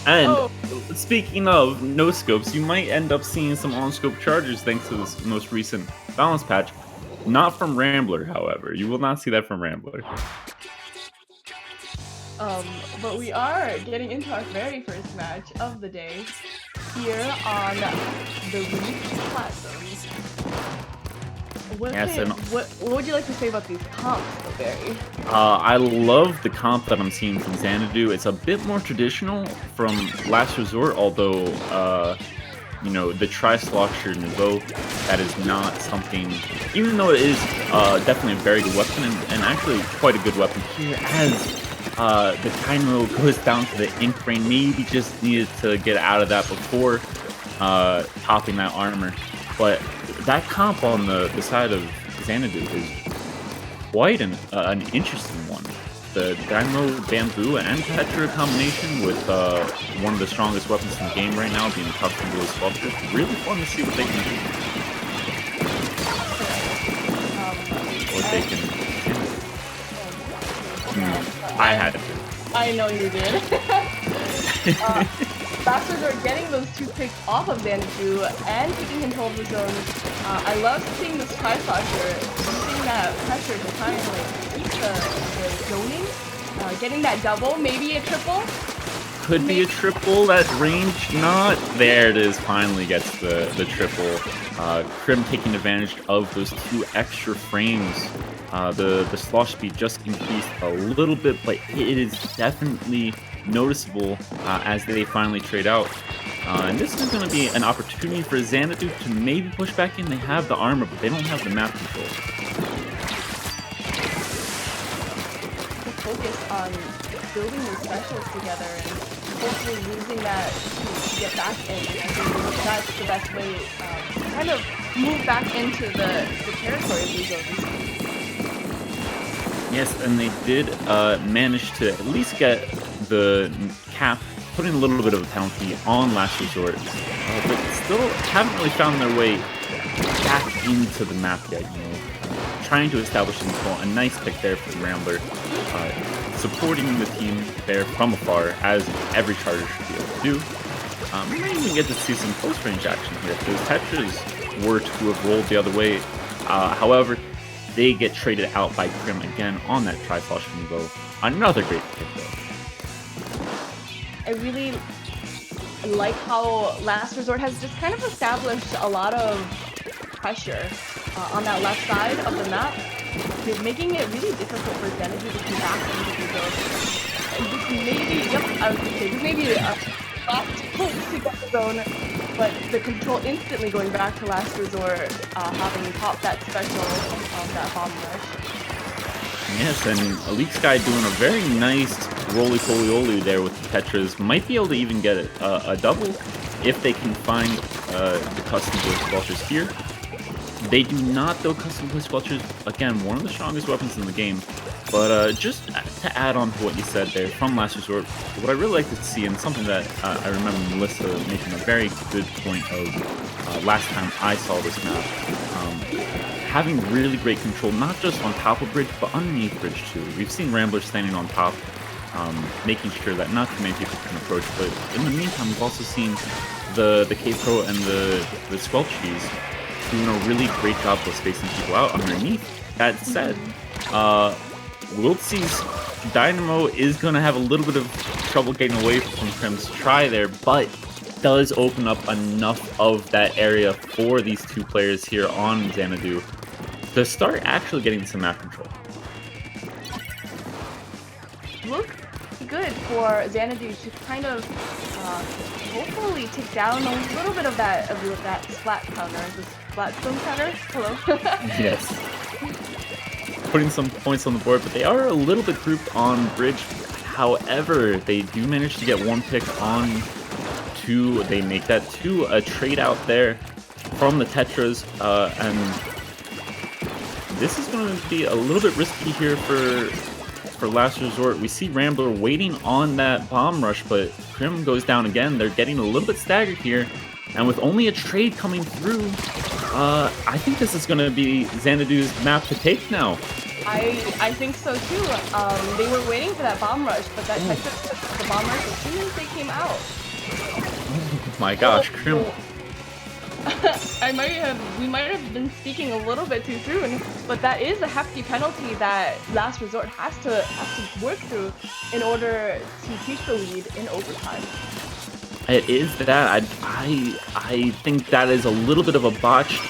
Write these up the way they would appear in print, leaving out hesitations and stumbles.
And Oh, speaking of no scopes, you might end up seeing some on scope charges thanks to this most recent balance patch. Not from Rambler, however. You will not see that from Rambler. but we are getting into our very first match of the day here on the Reef platform. Yes, and What would you like to say about these comps, though, Barry? I love the comp that I'm seeing from XANADU. It's a bit more traditional from Last Resort, although, you know, the Tri-Slosher Niveau, that is not something, even though it is definitely a very good weapon and actually quite a good weapon here, as the Dynamo goes down to the Ink Rain, maybe just needed to get out of that before popping that armor. But that comp on the side of XANADU is quite an interesting one. The Dynamo Bamboo and Tetra combination with one of the strongest weapons in the game right now being Custom Blue Sculpture. Really fun to see what they can do. What they can I had to. I know you did. Bastards are getting those two picks off of XANADU and taking control of the zone. I love seeing this Tri-Slosher using that pressure to kind of like keep the zoning. Getting that double, maybe a triple. Could be a triple, that range not. There it is, finally gets the triple. Crim taking advantage of those 2 extra frames. The slosh speed just increased a little bit, but it is definitely noticeable as they finally trade out. And this is going to be an opportunity for XANADU to maybe push back in. They have the armor, but they don't have the map control. To focus on building these specials together and hopefully using that to get back in. I think that's the best way to kind of move back into the territory of these zones. Yes, and they did manage to at least get the cap, putting a little bit of a penalty on Last Resort, but still haven't really found their way back into the map yet, you know. Trying to establish control. A nice pick there for the Rambler, supporting the team there from afar, as every charger should be able to do. We might even get to see some close range action here if those Tetras were to have rolled the other way. However, they get traded out by Crim again on that Tri-Slosher Niveau. Another great pick though. I really like how Last Resort has just kind of established a lot of pressure on that left side of the map, making it really difficult for XANADU to come back into the zone. And this maybe, I was going to say, this may be a last hope to get the zone, but the control instantly going back to Last Resort, having popped that special of that bomb rush. Yes, and Elite Sky doing a very nice roly-poly-oly there with the Tetras. Might be able to even get a double if they can find the Custom Blue Sculptures here. They do not, though. Custom Blue Sculptures, again, one of the strongest weapons in the game. But just to add on to what you said there from Last Resort, what I really like to see, and something that I remember Melissa making a very good point of last time I saw this map, having really great control, not just on top of bridge, but underneath bridge too. We've seen Ramblers standing on top, making sure that not too many people can approach, but in the meantime, we've also seen the K-Pro and the Squelchies doing a really great job of spacing people out underneath. That said, Wiltsy's Dynamo is going to have a little bit of trouble getting away from Crim's try there, but does open up enough of that area for these 2 players here on XANADU to start actually getting some map control. Look good for XANADU to kind of hopefully take down a little bit of that splat counter, the Splatstone counter. Hello. Yes. Putting some points on the board, but they are a little bit grouped on bridge. However, they do manage to get 1 pick on 2. They make that 2 a trade out there from the Tetras, and this is going to be a little bit risky here for Last Resort. We see Rambler waiting on that bomb rush, but Crim goes down again. They're getting a little bit staggered here, and with only a trade coming through, I think this is going to be XANADU's map to take now. I think so too. They were waiting for that bomb rush, but that Tetris took the bomb rush as soon as they came out. Oh my gosh, Crim. We might have been speaking a little bit too soon, but that is a hefty penalty that Last Resort has to work through in order to keep the lead in overtime. It is that. I think that is a little bit of a botched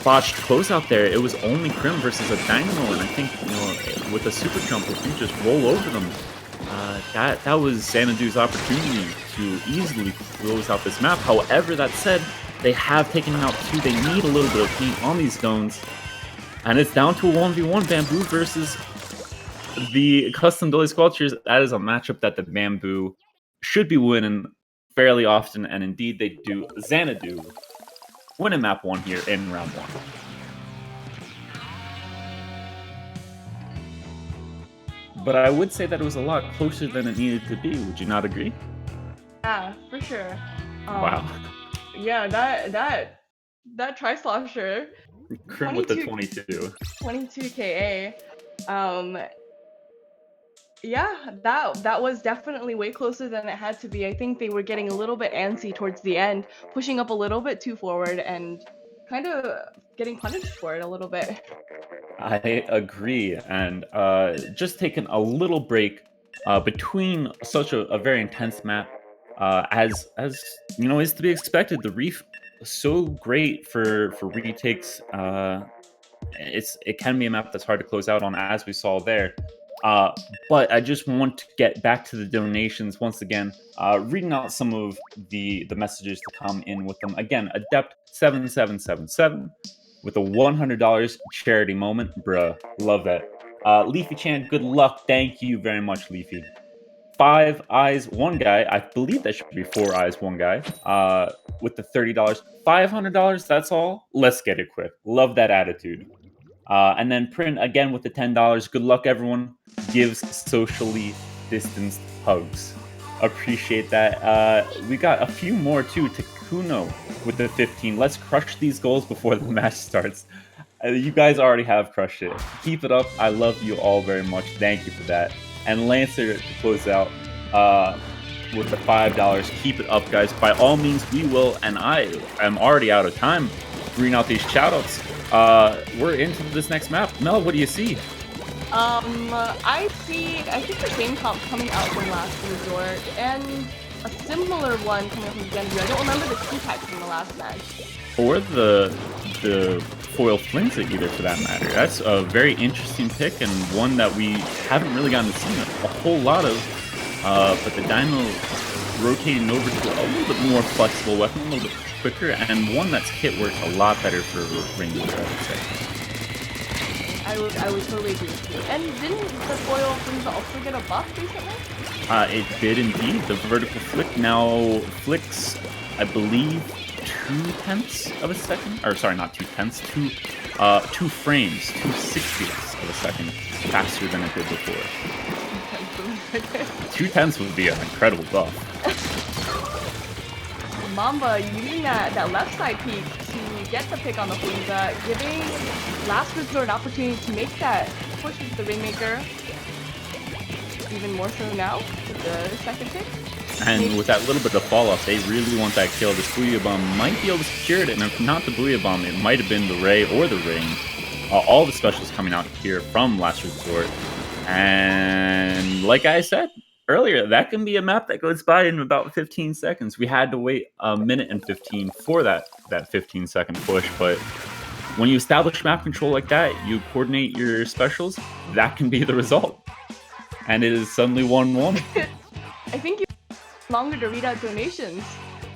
closeout there. It was only Crim versus a Dynamo, and I think, you know, with a super jump, if you just roll over them, that was XANADU's opportunity to easily close out this map. However, that said, they have taken out 2. They need a little bit of paint on these zones, and it's down to a 1v1 Bamboo versus the Custom Dolly Squelchers. That is a matchup that the Bamboo should be winning fairly often, and indeed they do. XANADU winning map 1 here in round 1. But I would say that it was a lot closer than it needed to be. Would you not agree? Yeah, for sure. Wow. Yeah, that tri-slosher. Crim with the 22. 22 KA. Yeah, that was definitely way closer than it had to be. I think they were getting a little bit antsy towards the end, pushing up a little bit too forward and kind of getting punished for it a little bit. I agree, and just taking a little break between such a very intense map, as you know, is to be expected. The Reef so great for retakes. It can be a map that's hard to close out on, as we saw there. But I just want to get back to the donations once again, reading out some of the messages to come in with them. Again, Adept7777 with a $100 charity moment. Bruh, love that. Leafy Chan, good luck. Thank you very much, Leafy. 5 Eyes, 1 Guy. I believe that should be 4 Eyes, 1 Guy. With the $30. $500, that's all? Let's get it quick. Love that attitude. And then Print again with the $10. Good luck, everyone. Gives socially distanced hugs. Appreciate that. We got a few more too. Takuno with the 15. Let's crush these goals before the match starts. You guys already have crushed it. Keep it up. I love you all very much. Thank you for that. And Lancer to close out with the $5. Keep it up, guys. By all means, we will. And I am already out of time reading out these shoutouts. We're into this next map. Mel, what do you see? I think the same comp coming out from Last Resort and a similar one coming out from XANADU. I don't remember the two packs from the last match. Or the foil flings it either, for that matter. That's a very interesting pick and one that we haven't really gotten to see a whole lot of. But the Dynamo rotating over to a little bit more flexible weapon, a little bit quicker, and one that's kit works a lot better for ring moves, I would say. I would totally agree with you. And didn't the foil flings also get a buff recently? It did indeed. The vertical flick now flicks, I believe, 2/10 of a second. Or sorry, not 2/10, 2 frames, 2/60 of a second faster than it did before. 2/10 would be an incredible buff. Mamba using that left side peek to get the pick on the Flinga, giving Last Resort an opportunity to make that push with the Rainmaker. Even more so now with the second pick. And with that little bit of fall off, they really want that kill. This Booyah Bomb might be able to secure it, and if not the Booyah Bomb, it might have been the Ray or the Ring. All the specials coming out here from Last Resort. And like I said earlier, that can be a map that goes by in about 15 seconds. We had to wait a minute and 15 for that 15-second push, but when you establish map control like that, you coordinate your specials, that can be the result. And it is suddenly 1-1. I think you longer to read out donations.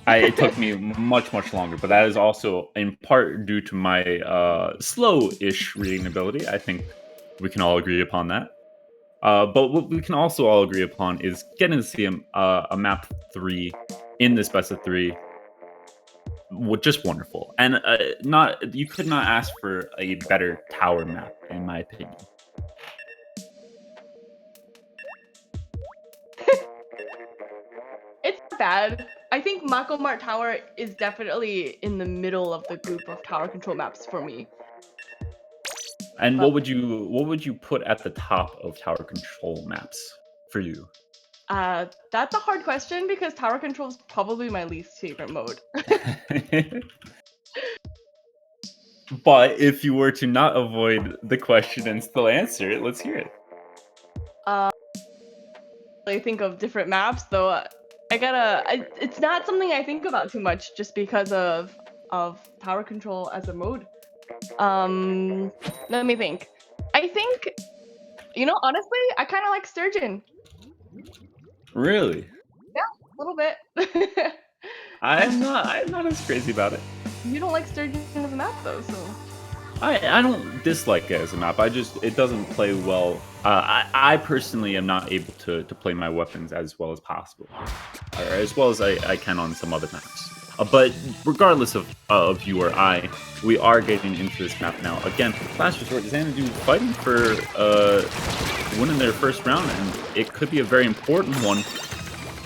It took me much longer, but that is also in part due to my slow-ish reading ability. I think we can all agree upon that. But what we can also all agree upon is getting to see a map 3 in this best of 3. Just wonderful. And you could not ask for a better tower map, in my opinion. It's not bad. I think Mako Mart Tower is definitely in the middle of the group of tower control maps for me. And But what would you put at the top of tower control maps for you? that's a hard question because tower control is probably my least favorite mode. But if you were to not avoid the question and still answer it, let's hear it. Uh, I think of different maps though. It's not something I think about too much just because of tower control as a mode. Um, Let me think. I think, honestly, I kind of like Sturgeon. Really? Yeah, a little bit. Um, I'm not as crazy about it. you don't like Sturgeon as a map though, so. I don't dislike it as a map. It doesn't play well. I personally am not able to play my weapons as well as possible, or as well as I can on some other maps. But regardless of you or I, we are getting into this map now. Again, Last Resort, XANADU fighting for winning their first round, and it could be a very important one.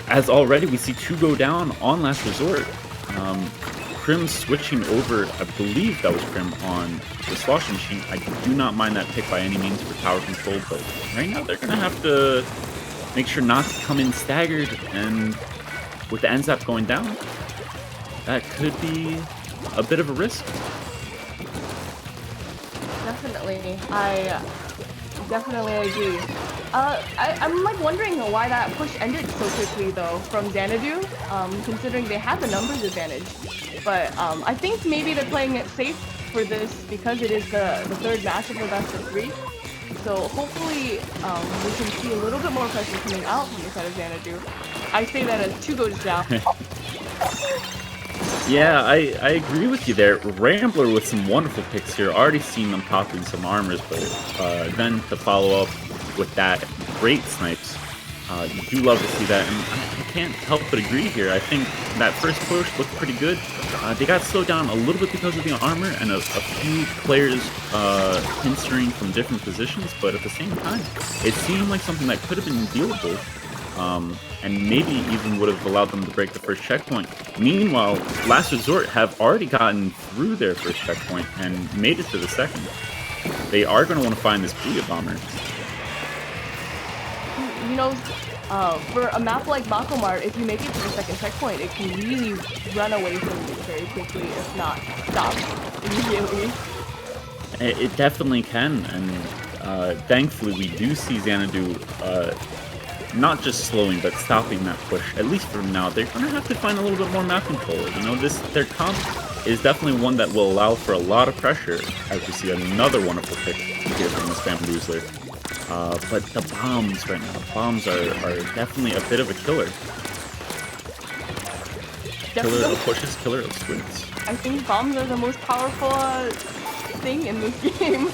As already we see two go down on Last Resort. Crim switching over, I believe that was Crim on the slosh machine. I do not mind that pick by any means for tower control, but right now they're going to have to make sure not to come in staggered, and with the NZAP going down, that could be a bit of a risk. Definitely. I definitely agree. I'm like wondering why that push ended so quickly though from XANADU, considering they had the numbers advantage. But I think maybe they're playing it safe for this because it is the third match of the best of three. So hopefully we can see a little bit more pressure coming out from the side of XANADU. I say that as two goes down. Yeah, I agree with you there. Rambler with some wonderful picks here. Already seen them popping some armors, but then to follow up with that great snipes. You do love to see that, and I can't help but agree here. I think that first push looked pretty good. They got slowed down a little bit because of the armor and a few players pincering from different positions, but at the same time, it seemed like something that could have been dealable. And maybe even would have allowed them to break the first checkpoint. Meanwhile, Last Resort have already gotten through their first checkpoint and made it to the second. They are going to want to find this Booyah Bomber. For a map like Makomart, if you make it to the second checkpoint, it can really run away from you very quickly, if not stop immediately. It definitely can, and thankfully we do see XANADU not just slowing, but stopping that push. At least for now, they're going to have to find a little bit more map control. Their comp is definitely one that will allow for a lot of pressure, as we see another wonderful pick here from the Bamboozler. But the bombs right now, bombs are definitely a bit of a killer. Killer of pushes, killer of squids. I think bombs are the most powerful thing in this game.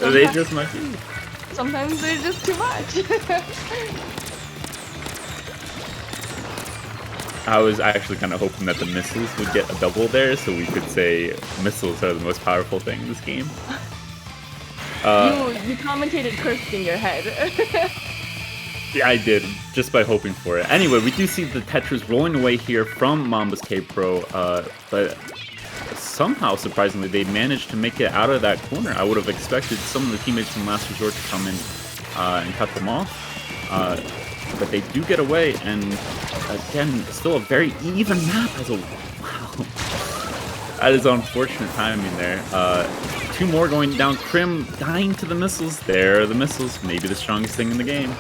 They just might be. Sometimes they're just too much. I was actually kind of hoping that the missiles would get a double there, so we could say missiles are the most powerful thing in this game. You commentated cursed in your head. Yeah, I did, just by hoping for it. Anyway, we do see the Tetras rolling away here from Mamba's K-Pro, but somehow, surprisingly, they managed to make it out of that corner. I would have expected some of the teammates from Last Resort to come in and cut them off. But they do get away, and again, still a very even map as a... Wow. That is unfortunate timing there. Two more going down. Crim dying to the missiles. There are the missiles. Maybe the strongest thing in the game.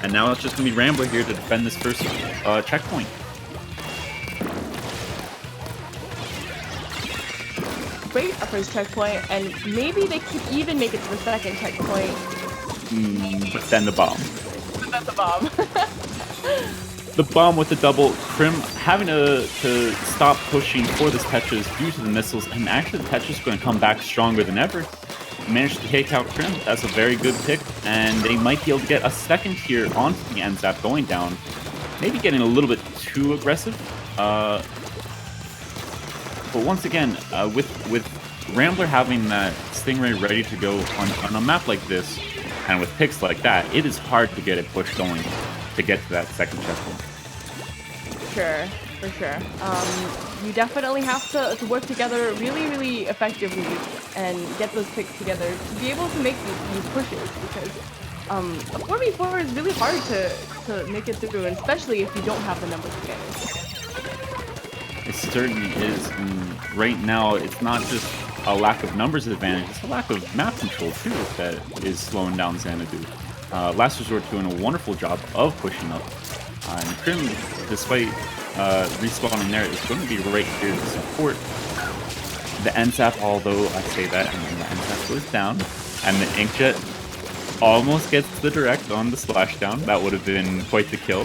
And now it's just going to be Rambler here to defend this first checkpoint. Great first checkpoint, and maybe they could even make it to the second checkpoint. But then the bomb. That's a bomb. The bomb with the double. Crim having to stop pushing for this Tetris due to the missiles, and actually the Tetris is going to come back stronger than ever. Managed to take out Crim. That's a very good pick, and they might be able to get a second here onto the NZAP going down. Maybe getting a little bit too aggressive. But once again, with Rambler having that Stingray ready to go on a map like this, and with picks like that, it is hard to get a push going to get to that second checkpoint. Sure. For sure. You definitely have to work together really, really effectively and get those picks together to be able to make these pushes, because a 4v4 is really hard to make it through, and especially if you don't have the numbers advantage. It certainly is. And right now, it's not just a lack of numbers advantage, it's a lack of map control too that is slowing down XANADU. Last Resort doing a wonderful job of pushing up. And Krim, despite respawning there, is going to be right here to support the NSAP, although I say that, and then the NSAP goes down, and the Inkjet almost gets the direct on the splashdown. That would have been quite the kill.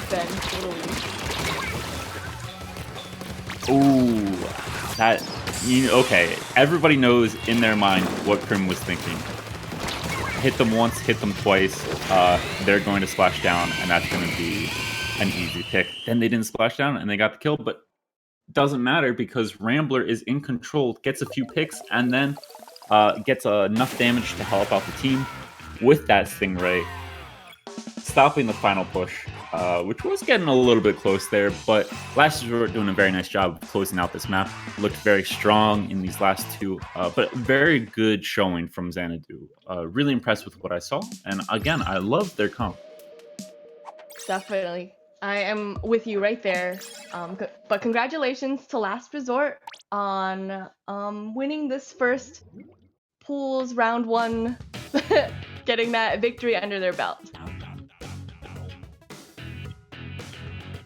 Then totally. Ooh, that, okay, everybody knows in their mind what Krim was thinking. Hit them once, hit them twice, they're going to splash down, and that's going to be an easy pick. Then they didn't splash down, and they got the kill, but doesn't matter because Rambler is in control, gets a few picks, and then gets enough damage to help out the team with that Stingray, stopping the final push, which was getting a little bit close there, but Last Resort doing a very nice job of closing out this map. Looked very strong in these last two, but very good showing from XANADU. Really impressed with what I saw, and again, I love their comp. Definitely. I am with you right there. But congratulations to Last Resort on winning this first Pools round 1, getting that victory under their belt.